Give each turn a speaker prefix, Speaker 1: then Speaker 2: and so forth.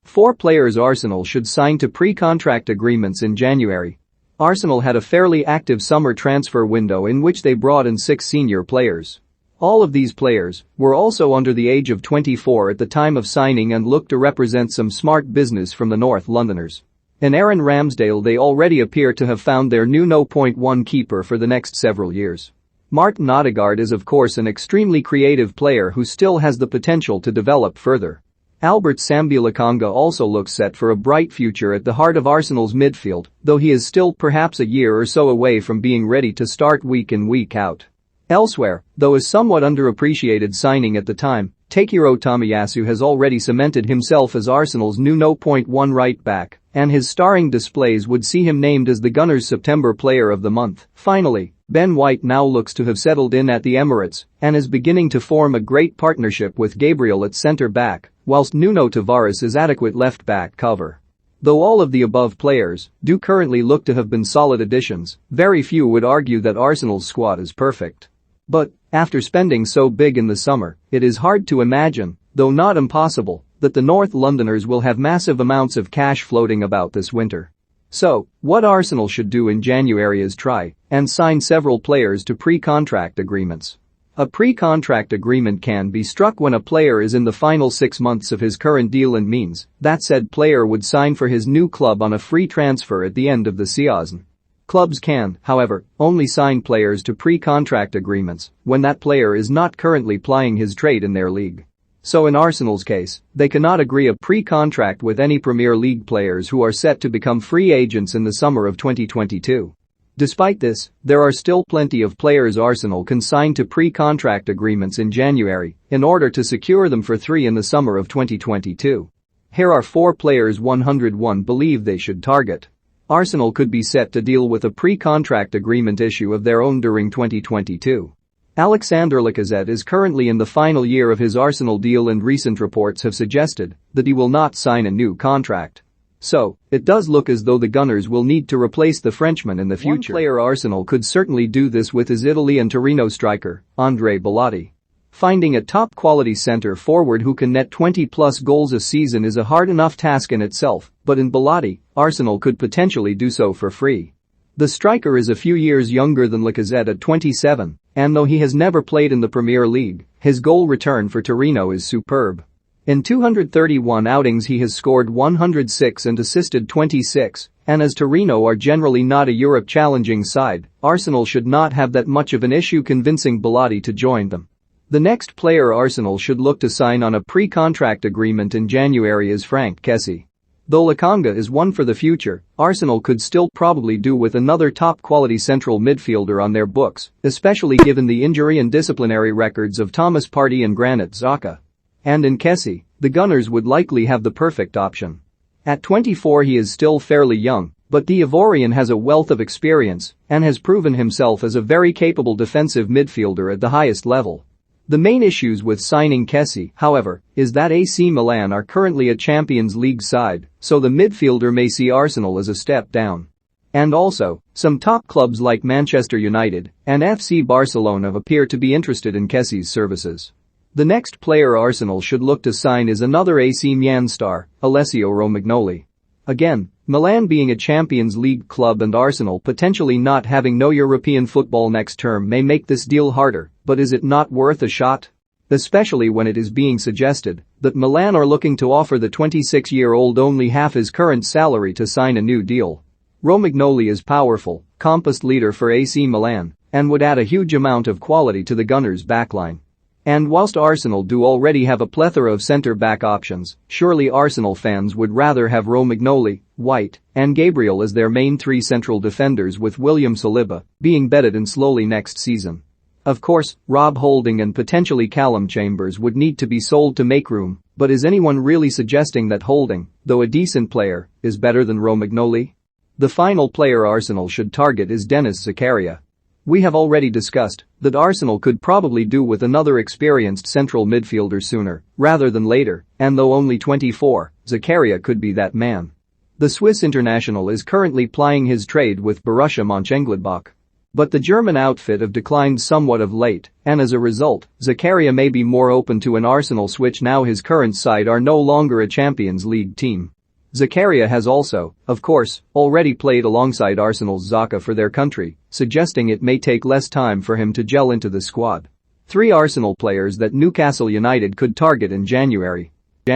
Speaker 1: 4 players Arsenal should sign to pre-contract agreements in January. Arsenal had a fairly active summer transfer window in which they brought in 6 senior players. All of these players were also under the age of 24 at the time of signing and looked to represent some smart business from the North Londoners. In Aaron Ramsdale, they already appear to have found their new No. 1 keeper for the next several years. Martin Odegaard is of course an extremely creative player who still has the potential to develop further. Albert Sambi Lokonga also looks set for a bright future at the heart of Arsenal's midfield, though he is still perhaps a year or so away from being ready to start week in week out. Elsewhere, though a somewhat underappreciated signing at the time, Takehiro Tomiyasu has already cemented himself as Arsenal's new No. 1 right back, and his starring displays would see him named as the Gunners' September Player of the Month. Finally, Ben White now looks to have settled in at the Emirates and is beginning to form a great partnership with Gabriel at centre-back, whilst Nuno Tavares is adequate left-back cover. Though all of the above players do currently look to have been solid additions, very few would argue that Arsenal's squad is perfect. But, after spending so big in the summer, it is hard to imagine, though not impossible, that the North Londoners will have massive amounts of cash floating about this winter. So, what Arsenal should do in January is try and sign several players to pre-contract agreements. A pre-contract agreement can be struck when a player is in the final 6 months of his current deal and means that said player would sign for his new club on a free transfer at the end of the season. Clubs can, however, only sign players to pre-contract agreements when that player is not currently plying his trade in their league. So in Arsenal's case, they cannot agree a pre-contract with any Premier League players who are set to become free agents in the summer of 2022. Despite this, there are still plenty of players Arsenal can sign to pre-contract agreements in January in order to secure them for 3 in the summer of 2022. Here are 4 players 101 believe they should target. Arsenal could be set to deal with a pre-contract agreement issue of their own during 2022. Alexander Lacazette is currently in the final year of his Arsenal deal and recent reports have suggested that he will not sign a new contract. So, it does look as though the Gunners will need to replace the Frenchman in the future. One player Arsenal could certainly do this with is Italy and Torino striker, Andrea Bellotti. Finding a top-quality centre-forward who can net 20-plus goals a season is a hard enough task in itself, but in Bellotti, Arsenal could potentially do so for free. The striker is a few years younger than Lacazette at 27, and though he has never played in the Premier League, his goal return for Torino is superb. In 231 outings he has scored 106 and assisted 26, and as Torino are generally not a Europe-challenging side, Arsenal should not have that much of an issue convincing Bellotti to join them. The next player Arsenal should look to sign on a pre-contract agreement in January is Franck Kessie. Though Lokonga is one for the future, Arsenal could still probably do with another top-quality central midfielder on their books, especially given the injury and disciplinary records of Thomas Partey and Granit Xhaka. And in Kessie, the Gunners would likely have the perfect option. At 24 he is still fairly young, but the Ivorian has a wealth of experience and has proven himself as a very capable defensive midfielder at the highest level. The main issues with signing Kessie, however, is that AC Milan are currently a Champions League side, so the midfielder may see Arsenal as a step down. And also, some top clubs like Manchester United and FC Barcelona appear to be interested in Kessie's services. The next player Arsenal should look to sign is another AC Milan star, Alessio Romagnoli. Again, Milan being a Champions League club and Arsenal potentially not having no European football next term may make this deal harder, but is it not worth a shot? Especially when it is being suggested that Milan are looking to offer the 26-year-old only half his current salary to sign a new deal. Romagnoli is powerful, compass leader for AC Milan, and would add a huge amount of quality to the Gunners' backline. And whilst Arsenal do already have a plethora of centre-back options, surely Arsenal fans would rather have Romagnoli, White, and Gabriel as their main 3 central defenders, with William Saliba being bedded in slowly next season. Of course, Rob Holding and potentially Callum Chambers would need to be sold to make room, but is anyone really suggesting that Holding, though a decent player, is better than Romagnoli? The final player Arsenal should target is Denis Zakaria. We have already discussed that Arsenal could probably do with another experienced central midfielder sooner rather than later, and though only 24, Zakaria could be that man. The Swiss international is currently plying his trade with Borussia Mönchengladbach. But the German outfit have declined somewhat of late, and as a result, Zakaria may be more open to an Arsenal switch now his current side are no longer a Champions League team. Zakaria has also, of course, already played alongside Arsenal's Xhaka for their country, suggesting it may take less time for him to gel into the squad. 3 Arsenal players that Newcastle United could target in January.